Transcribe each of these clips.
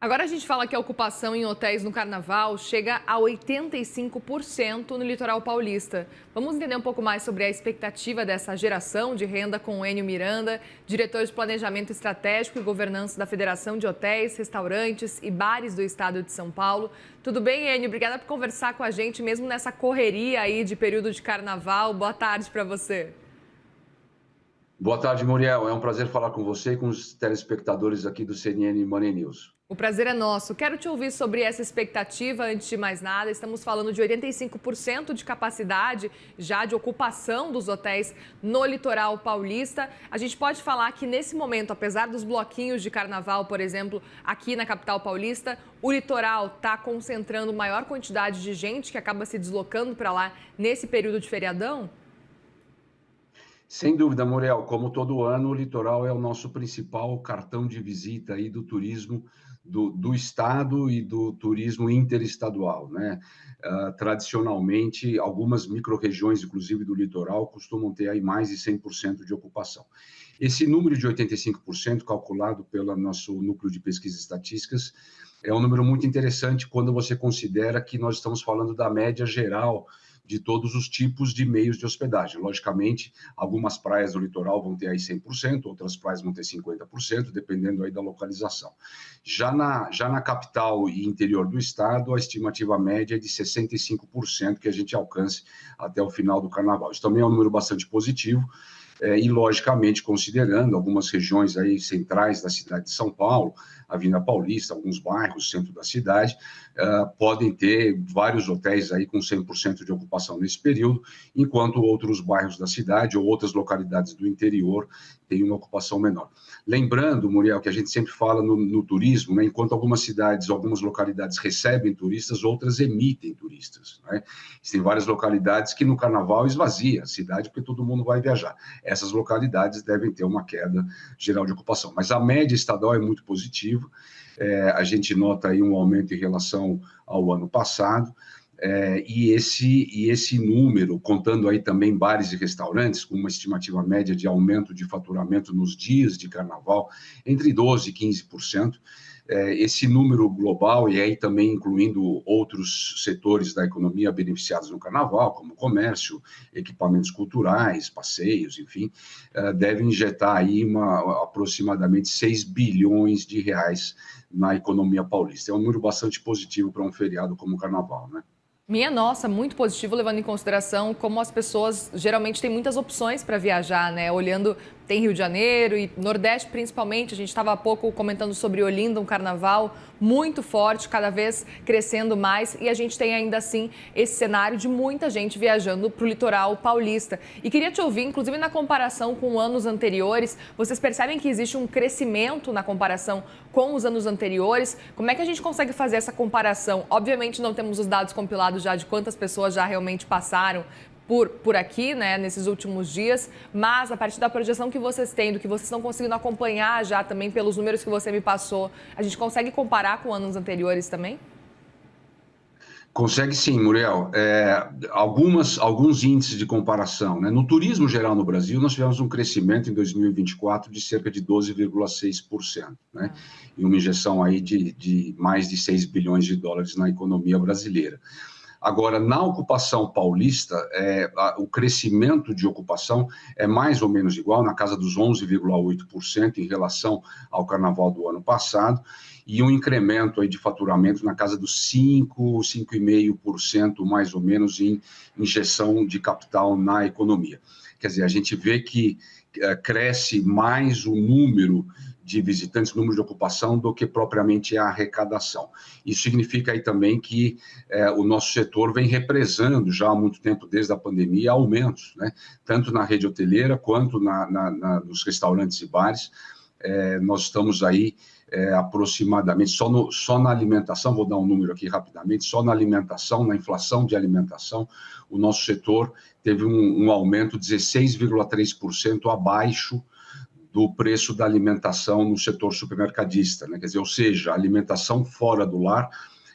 Agora a gente fala que a ocupação em hotéis no Carnaval chega a 85% no litoral paulista. Vamos entender um pouco mais sobre a expectativa dessa geração de renda com o Enio Miranda, diretor de Planejamento Estratégico e Governança da Federação de Hotéis, Restaurantes e Bares do Estado de São Paulo. Tudo bem, Enio? Obrigada por conversar com a gente, mesmo nessa correria aí de período de Carnaval. Boa tarde para você. Boa tarde, Muriel. É um prazer falar com você e com os telespectadores aqui do CNN Money News. O prazer é nosso. Quero te ouvir sobre essa expectativa antes de mais nada. Estamos falando de 85% de capacidade já de ocupação dos hotéis no litoral paulista. A gente pode falar que nesse momento, apesar dos bloquinhos de carnaval, por exemplo, aqui na capital paulista, o litoral está concentrando maior quantidade de gente que acaba se deslocando para lá nesse período de feriadão? Sem dúvida, Muriel, como todo ano, o litoral é o nosso principal cartão de visita aí do turismo do estado e do turismo interestadual, né? Tradicionalmente, algumas micro-regiões, inclusive do litoral, costumam ter aí mais de 100% de ocupação. Esse número de 85%, calculado pelo nosso núcleo de pesquisas estatísticas, é um número muito interessante quando você considera que nós estamos falando da média geral de todos os tipos de meios de hospedagem. Logicamente, algumas praias do litoral vão ter aí 100%, outras praias vão ter 50%, dependendo aí da localização. Já na capital e interior do estado, a estimativa média é de 65% que a gente alcance até o final do carnaval. Isso também é um número bastante positivo, e, logicamente, considerando algumas regiões aí centrais da cidade de São Paulo, Avenida Paulista, alguns bairros, centro da cidade, podem ter vários hotéis aí com 100% de ocupação nesse período, enquanto outros bairros da cidade ou outras localidades do interior têm uma ocupação menor. Lembrando, Muriel, que a gente sempre fala no turismo, né, enquanto algumas cidades, algumas localidades recebem turistas, outras emitem turistas, né? Tem várias localidades que no carnaval esvazia a cidade porque todo mundo vai viajar. Essas localidades devem ter uma queda geral de ocupação. Mas a média estadual é muito positiva, a gente nota aí um aumento em relação ao ano passado, e esse número, contando aí também bares e restaurantes, com uma estimativa média de aumento de faturamento nos dias de carnaval, entre 12% e 15%, esse número global, e aí também incluindo outros setores da economia beneficiados no carnaval, como comércio, equipamentos culturais, passeios, enfim, devem injetar aí aproximadamente 6 bilhões de reais na economia paulista. É um número bastante positivo para um feriado como o carnaval, né? Minha nossa, muito positivo, levando em consideração como as pessoas geralmente têm muitas opções para viajar, né? Olhando, tem Rio de Janeiro e Nordeste principalmente. A gente estava há pouco comentando sobre Olinda, um carnaval muito forte, cada vez crescendo mais. E a gente tem ainda assim esse cenário de muita gente viajando para o litoral paulista. E queria te ouvir, inclusive na comparação com anos anteriores, vocês percebem que existe um crescimento na comparação com os anos anteriores? Como é que a gente consegue fazer essa comparação? Obviamente não temos os dados compilados já de quantas pessoas já realmente passaram por aqui, né, nesses últimos dias, mas a partir da projeção que vocês têm, do que vocês estão conseguindo acompanhar já também pelos números que você me passou, a gente consegue comparar com anos anteriores também? Consegue sim, Muriel. Alguns índices de comparação, né? No turismo geral no Brasil, nós tivemos um crescimento em 2024 de cerca de 12,6%, né? E uma injeção aí de mais de 6 bilhões de dólares na economia brasileira. Agora, na ocupação paulista, o crescimento de ocupação é mais ou menos igual, na casa dos 11,8% em relação ao carnaval do ano passado, e um incremento aí de faturamento na casa dos 5,5% mais ou menos em injeção de capital na economia. Quer dizer, a gente vê que cresce mais o número de visitantes, número de ocupação, do que propriamente a arrecadação. Isso significa aí também que o nosso setor vem represando já há muito tempo, desde a pandemia, aumentos, né? Tanto na rede hoteleira quanto nos restaurantes e bares. Nós estamos aí aproximadamente, só na alimentação, vou dar um número aqui rapidamente, só na alimentação, na inflação de alimentação, o nosso setor teve um aumento de 16,3% abaixo do preço da alimentação no setor supermercadista, né? Quer dizer, ou seja, a alimentação fora do lar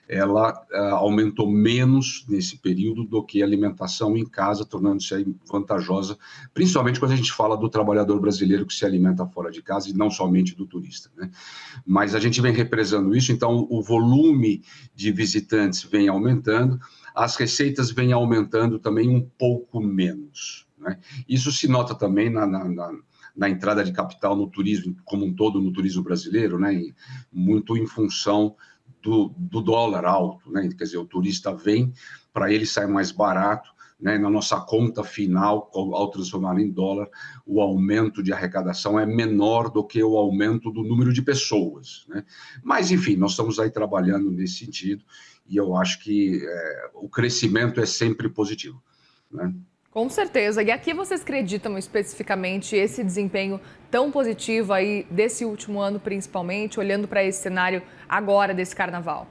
ela aumentou menos nesse período do que a alimentação em casa, tornando-se aí vantajosa, principalmente quando a gente fala do trabalhador brasileiro que se alimenta fora de casa e não somente do turista, né? Mas a gente vem represando isso, então o volume de visitantes vem aumentando, as receitas vêm aumentando também um pouco menos, né? Isso se nota também na entrada de capital no turismo, como um todo no turismo brasileiro, né? Muito em função do dólar alto, né? Quer dizer, o turista vem, para ele sai mais barato, né? Na nossa conta final, ao transformar em dólar, o aumento de arrecadação é menor do que o aumento do número de pessoas, né? Mas, enfim, nós estamos aí trabalhando nesse sentido e eu acho que o crescimento é sempre positivo, né? Com certeza. E aqui vocês acreditam especificamente esse desempenho tão positivo aí desse último ano, principalmente, olhando para esse cenário agora desse carnaval?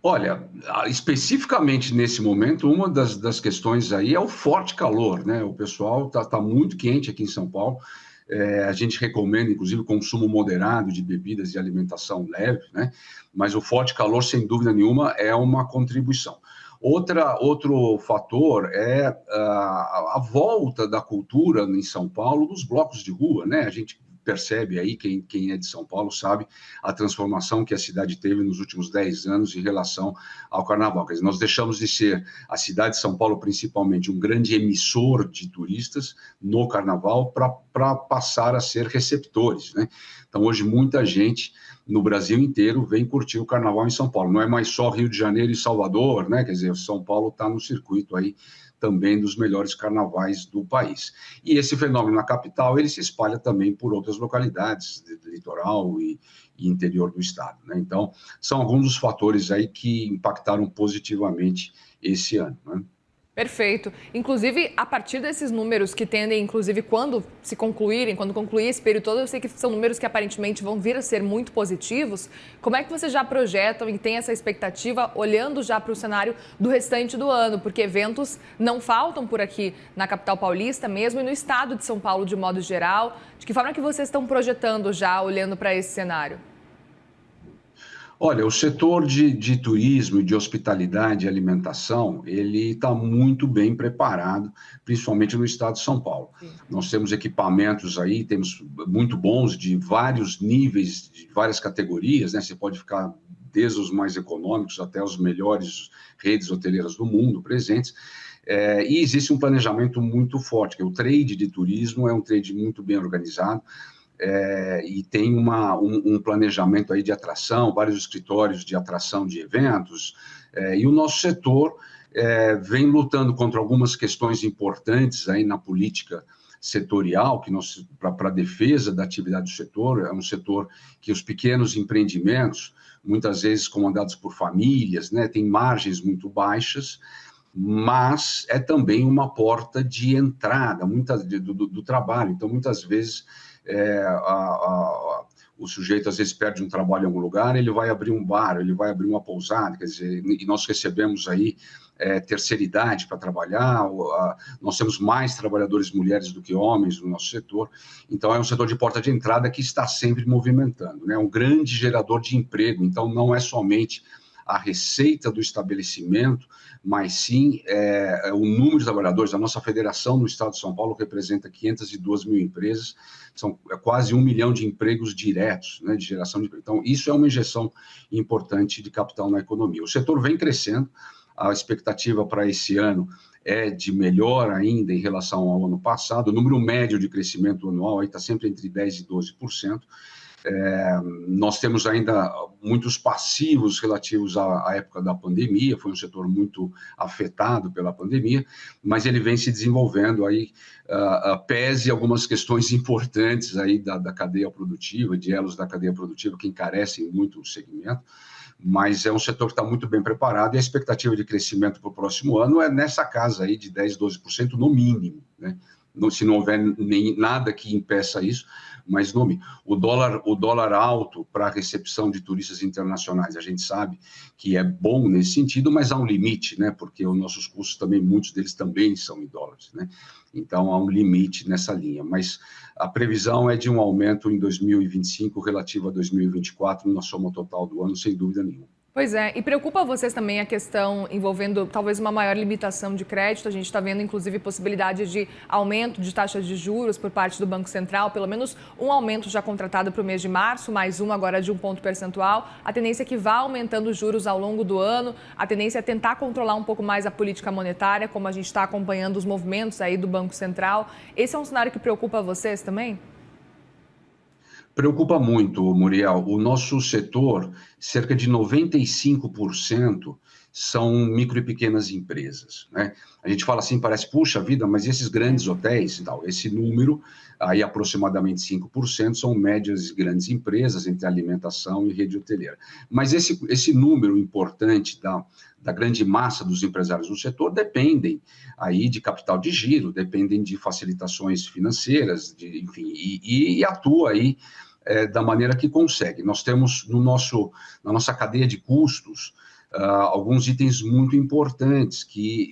Olha, especificamente nesse momento, uma das questões aí é o forte calor, né? O pessoal tá muito quente aqui em São Paulo. A gente recomenda, inclusive, consumo moderado de bebidas e alimentação leve, né? Mas o forte calor, sem dúvida nenhuma, é uma contribuição. Outro fator é a volta da cultura em São Paulo dos blocos de rua, né? A gente percebe aí, quem é de São Paulo sabe a transformação que a cidade teve nos últimos 10 anos em relação ao carnaval. Quer dizer, nós deixamos de ser, a cidade de São Paulo principalmente, um grande emissor de turistas no carnaval para passar a ser receptores, né? Então, hoje, muita gente no Brasil inteiro vem curtir o carnaval em São Paulo. Não é mais só Rio de Janeiro e Salvador, né? Quer dizer, São Paulo está no circuito aí também dos melhores carnavais do país. E esse fenômeno na capital, ele se espalha também por outras localidades, do litoral e interior do estado, né? Então, são alguns dos fatores aí que impactaram positivamente esse ano, né? Perfeito. Inclusive, a partir desses números que tendem, inclusive, quando concluir esse período todo, eu sei que são números que aparentemente vão vir a ser muito positivos. Como é que vocês já projetam e têm essa expectativa, olhando já para o cenário do restante do ano? Porque eventos não faltam por aqui na capital paulista mesmo e no estado de São Paulo de modo geral. De que forma que vocês estão projetando já, olhando para esse cenário? Olha, o setor de turismo, de hospitalidade e alimentação, ele está muito bem preparado, principalmente no estado de São Paulo. Sim. Nós temos equipamentos aí, temos muito bons, de vários níveis, de várias categorias, né? Você pode ficar desde os mais econômicos até os melhores redes hoteleiras do mundo presentes. E existe um planejamento muito forte, que o trade de turismo é um trade muito bem organizado, e tem um planejamento aí de atração, vários escritórios de atração de eventos, e o nosso setor vem lutando contra algumas questões importantes aí na política setorial, para a defesa da atividade do setor. É um setor que os pequenos empreendimentos, muitas vezes comandados por famílias, né, tem margens muito baixas, mas é também uma porta de entrada do trabalho. Então, muitas vezes, o sujeito às vezes perde um trabalho em algum lugar, ele vai abrir um bar, ele vai abrir uma pousada, quer dizer, e nós recebemos aí terceira idade para trabalhar, nós temos mais trabalhadores mulheres do que homens no nosso setor, então é um setor de porta de entrada que está sempre movimentando, né? É um grande gerador de emprego, então não é somente a receita do estabelecimento, mas sim o número de trabalhadores. A nossa federação no estado de São Paulo representa 502 mil empresas, são quase 1 milhão de empregos diretos, né, de geração de emprego. Então, isso é uma injeção importante de capital na economia. O setor vem crescendo, a expectativa para esse ano é de melhor ainda em relação ao ano passado. O número médio de crescimento anual está sempre entre 10% e 12%. Nós temos ainda muitos passivos relativos à época da pandemia, foi um setor muito afetado pela pandemia, mas ele vem se desenvolvendo aí, pese algumas questões importantes aí da cadeia produtiva, de elos da cadeia produtiva que encarecem muito o segmento, mas é um setor que está muito bem preparado e a expectativa de crescimento para o próximo ano é nessa casa aí de 10%, 12% no mínimo, né? se não houver nem nada que impeça isso, mas o dólar alto para a recepção de turistas internacionais, a gente sabe que é bom nesse sentido, mas há um limite, né? Porque os nossos custos também, muitos deles também são em dólares, né? Então há um limite nessa linha, mas a previsão é de um aumento em 2025 relativo a 2024 na soma total do ano, sem dúvida nenhuma. Pois é, e preocupa vocês também a questão envolvendo talvez uma maior limitação de crédito? A gente está vendo, inclusive, possibilidade de aumento de taxas de juros por parte do Banco Central, pelo menos um aumento já contratado para o mês de março, mais um agora de 1 ponto percentual. A tendência é que vá aumentando os juros ao longo do ano, a tendência é tentar controlar um pouco mais a política monetária, como a gente está acompanhando os movimentos aí do Banco Central. Esse é um cenário que preocupa vocês também? Preocupa muito, Muriel. O nosso setor, cerca de 95% são micro e pequenas empresas, né? A gente fala assim, parece, puxa vida, mas esses grandes hotéis e tal, esse número, aí aproximadamente 5%, são médias e grandes empresas entre alimentação e rede hoteleira. Mas esse número importante da grande massa dos empresários do setor dependem aí de capital de giro, dependem de facilitações financeiras, enfim, e atua aí da maneira que consegue. Nós temos na nossa cadeia de custos alguns itens muito importantes que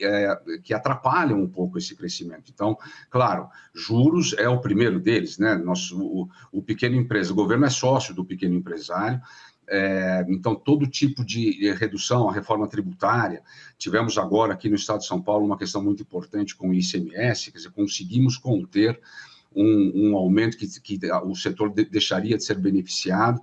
atrapalham um pouco esse crescimento. Então, claro, juros é o primeiro deles, né? O pequeno empresa, o governo é sócio do pequeno empresário, então todo tipo de redução, a reforma tributária, tivemos agora aqui no estado de São Paulo uma questão muito importante com o ICMS, quer dizer, conseguimos conter um aumento que o setor deixaria de ser beneficiado,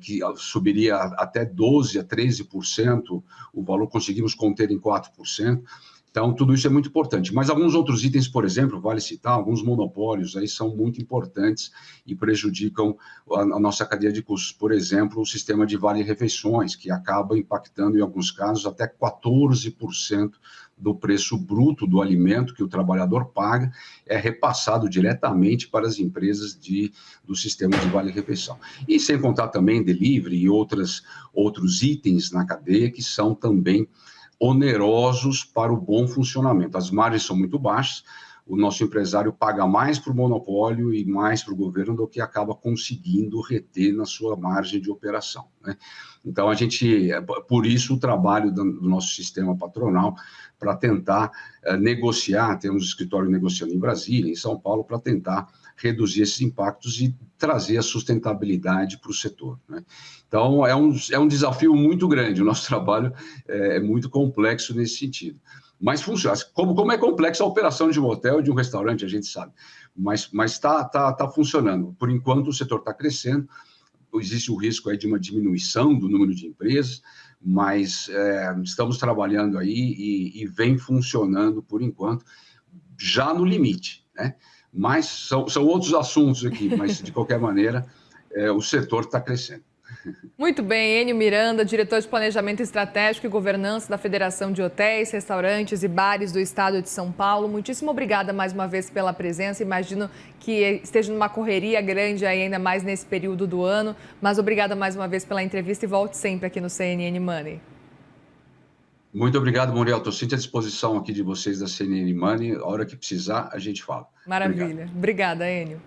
que subiria até 12% a 13%, o valor conseguimos conter em 4%. Então, tudo isso é muito importante. Mas alguns outros itens, por exemplo, vale citar, alguns monopólios aí são muito importantes e prejudicam a nossa cadeia de custos. Por exemplo, o sistema de vale-refeições, que acaba impactando, em alguns casos, até 14% do preço bruto do alimento que o trabalhador paga, é repassado diretamente para as empresas do sistema de vale-refeição. E sem contar também delivery e outros itens na cadeia que são também onerosos para o bom funcionamento. As margens são muito baixas, o nosso empresário paga mais para o monopólio e mais para o governo do que acaba conseguindo reter na sua margem de operação, né? Então, por isso o trabalho do nosso sistema patronal para tentar negociar, temos escritório negociando em Brasília, em São Paulo, para tentar reduzir esses impactos e trazer a sustentabilidade para o setor, né? Então, é um desafio muito grande, o nosso trabalho é muito complexo nesse sentido. Mas funciona. Como é complexa a operação de um hotel e de um restaurante, a gente sabe. Mas está funcionando. Por enquanto, o setor está crescendo. Existe o risco aí de uma diminuição do número de empresas, mas estamos trabalhando aí e vem funcionando, por enquanto, já no limite, né? Mas são outros assuntos aqui, mas, de qualquer maneira, o setor está crescendo. Muito bem, Enio Miranda, diretor de Planejamento Estratégico e Governança da Federação de Hotéis, Restaurantes e Bares do Estado de São Paulo. Muitíssimo obrigada mais uma vez pela presença. Imagino que esteja numa correria grande aí, ainda mais nesse período do ano. Mas obrigada mais uma vez pela entrevista e volte sempre aqui no CNN Money. Muito obrigado, Muriel. Estou sempre à disposição aqui de vocês da CNN Money. A hora que precisar, a gente fala. Maravilha. Obrigada, Enio.